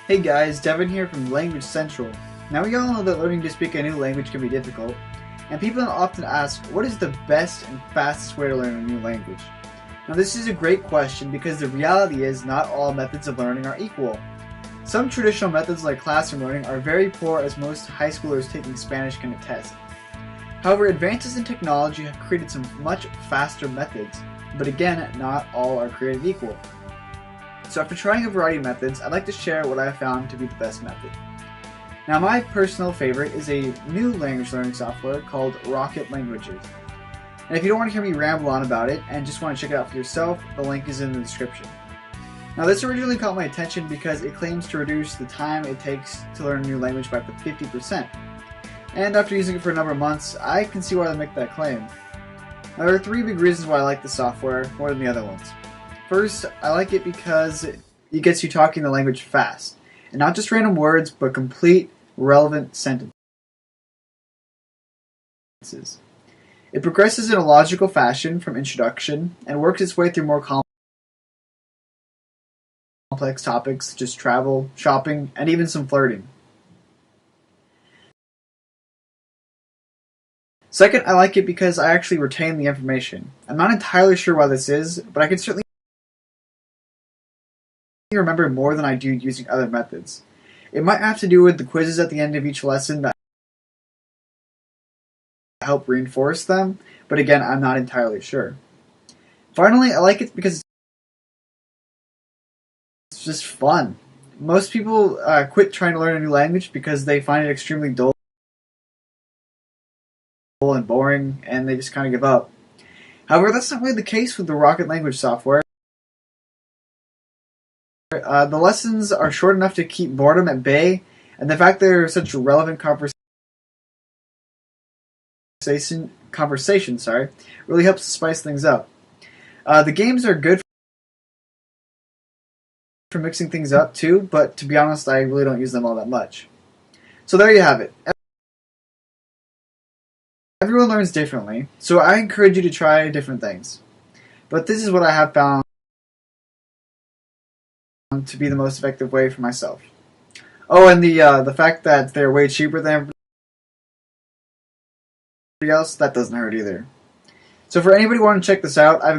Hey guys, Devin here from Language Central. Now we all know that learning to speak a new language can be difficult, and people often ask, what is the best and fastest way to learn a new language? Now this is a great question because the reality is not all methods of learning are equal. Some traditional methods like classroom learning are very poor, as most high schoolers taking Spanish can attest. However, advances in technology have created some much faster methods, but again, not all are created equal. So after trying a variety of methods, I'd like to share what I have found to be the best method. Now my personal favorite is a new language learning software called Rocket Languages. And if you don't want to hear me ramble on about it and just want to check it out for yourself, the link is in the description. Now this originally caught my attention because it claims to reduce the time it takes to learn a new language by up to 50%. And after using it for a number of months, I can see why they make that claim. Now there are three big reasons why I like the software more than the other ones. First, I like it because it gets you talking the language fast, and not just random words, but complete, relevant sentences. It progresses in a logical fashion from introduction, and works its way through more complex topics such as travel, shopping, and even some flirting. Second, I like it because I actually retain the information. I'm not entirely sure why this is, but I can certainly remember more than I do using other methods. It might have to do with the quizzes at the end of each lesson that help reinforce them, but again, I'm not entirely sure. Finally, I like it because it's just fun. Most people quit trying to learn a new language because they find it extremely dull and boring, and they just kind of give up. However, that's not really the case with the Rocket Language software. The lessons are short enough to keep boredom at bay, and the fact they're such relevant conversation really helps to spice things up. The games are good for mixing things up too, but to be honest, I really don't use them all that much. So there you have it. Everyone learns differently, so I encourage you to try different things. But this is what I have found to be the most effective way for myself. Oh, and the fact that they're way cheaper than everybody else, that doesn't hurt either. So for anybody wanting to check this out, I've